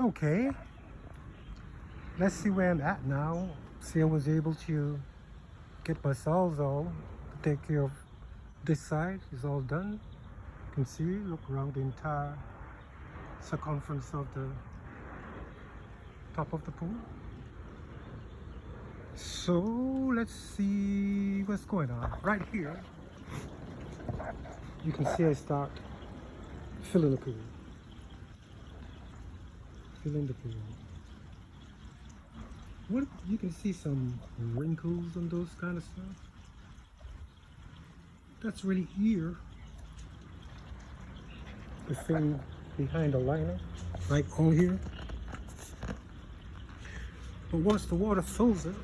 Okay, let's see where I'm at now. See, I was able to get my sawzall to take care of this side. It's all done. You can see, look around the entire circumference of the top of the pool. So let's see what's going on. Right here, you can see I start filling the pool. Filling the pool. What, you can see some wrinkles and those kind of stuff. That's really here. The thing behind the liner, right on here. But once the water fills it,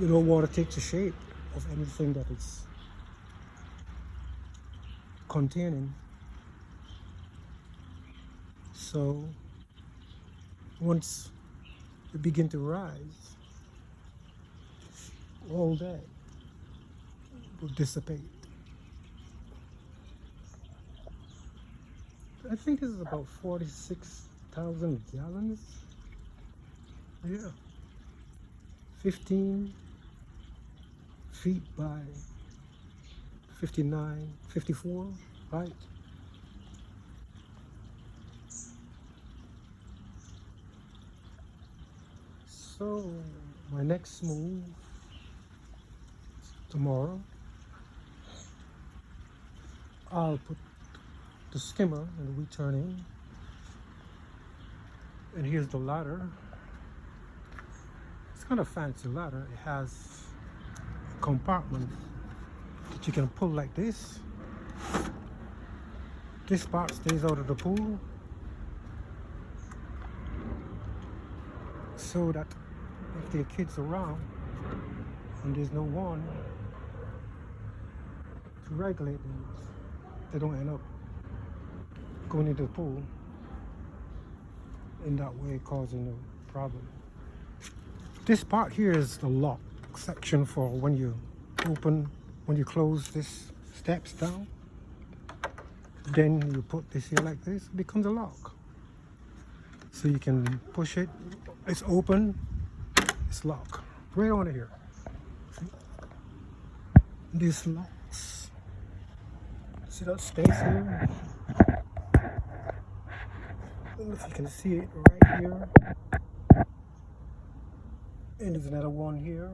water takes the shape of anything that it's containing. So once it begins to rise, all that will dissipate. I think this is about 46,000 gallons. Yeah. 15 feet by 59, 54 height. So my next move tomorrow, I'll put the skimmer and the returning, and here's the ladder. It's kind of fancy ladder. It has a compartment that you can pull like this. This part stays out of the pool, so that if there are kids around and there's no one to regulate them, they don't end up going into the pool in that way, causing a problem. This part here is the lock section for when you close this steps down. Then you put this here like this, it becomes a lock. So you can push it, it's open, it's locked. Right on here. See? This locks. See that space here? I don't know if you can see it right here. And there's another one here,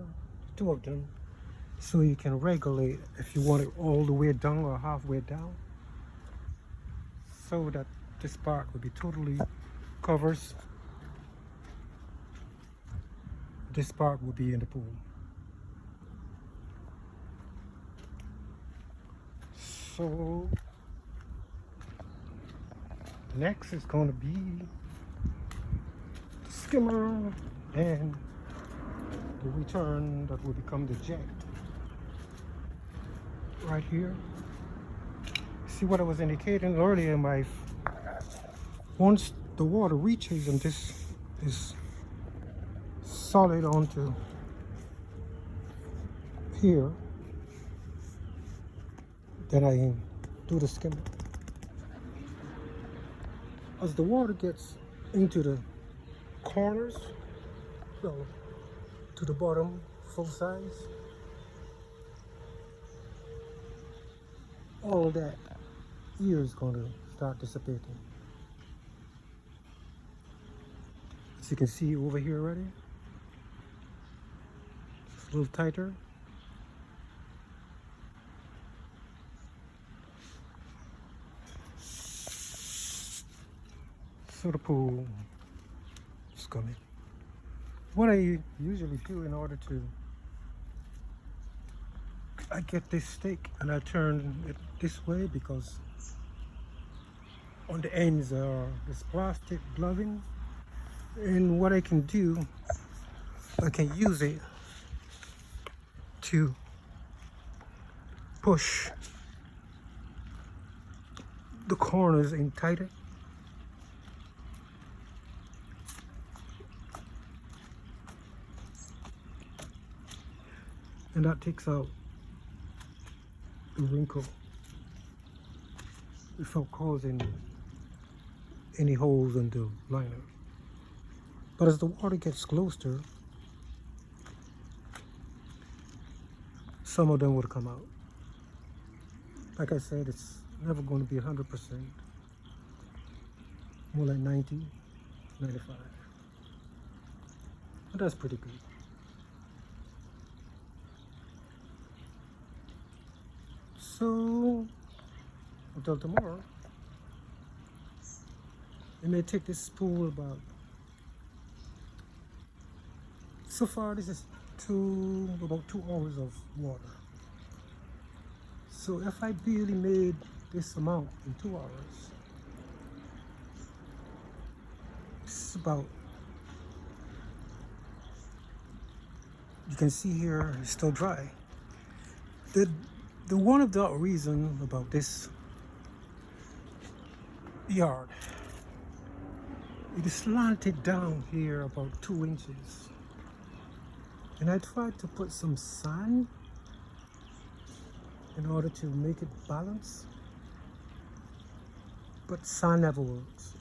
two of them. So you can regulate if you want it all the way down or halfway down. So that this part will be totally covers. This part will be in the pool. So next is going to be the skimmer and the return that will become the jet. Right here. See what I was indicating earlier, once the water reaches and this is solid onto here, then I do the skimmer. As the water gets into the corners, so to the bottom full size, all of that here is going to start dissipating. As you can see over here already, it's a little tighter. So the pool is coming. What I usually do in order to, I get this stick and I turn it this way because on the ends are this plastic gloving, and what I can do, I can use it to push the corners in tighter. And that takes out the wrinkle without causing any holes in the liner. But as the water gets closer, some of them would come out. Like I said, it's never going to be 100%. More like 90, 95. But that's pretty good. So, until tomorrow, it may take this pool about, so far this is about 2 hours of water. So if I barely made this amount in 2 hours, it's about, you can see here it's still dry. The one of the reason about this yard, it is slanted down here about 2 inches. And I tried to put some sand in order to make it balance, but sand never works.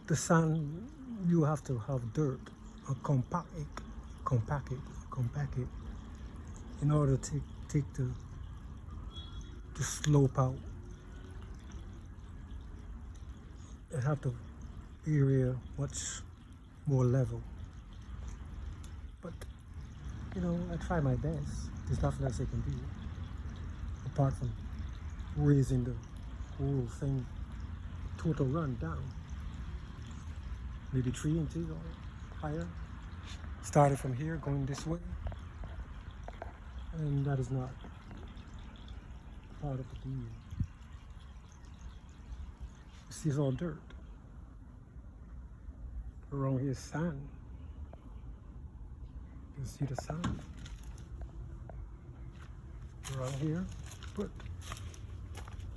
The sand, you have to have dirt or compact it in order to take the slope out. It have the area much more level. But you know, I try my best. There's nothing else I can do apart from raising the whole thing total run down. Maybe 3 inches or higher. Started from here going this way, and that is not part of the deal. You see, it's all dirt. Around here is sand. You see the sand around here, but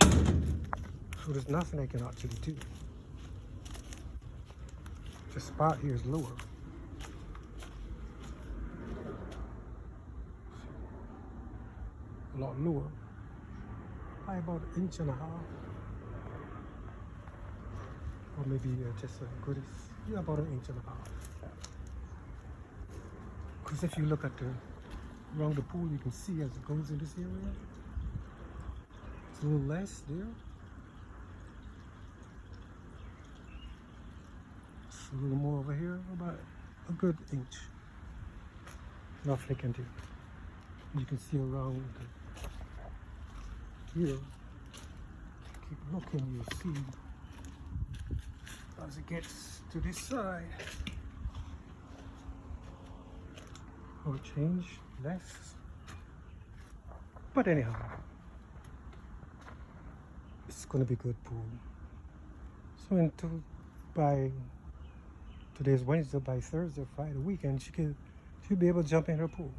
so there's nothing I can actually do. The spot here is lower. A lot lower, by about 1.5 inches, or maybe just a good, yeah, about 1.5 inches. Because if you look at around the pool, you can see as it goes in this area, it's a little less there. It's a little more over here, about a good inch. Nothing I can do. You can see around here, keep looking, you see as it gets to this side, or change less. But anyhow, it's gonna be good pool. So until by today's Wednesday, by Thursday, Friday, weekend, she'll be able to jump in her pool.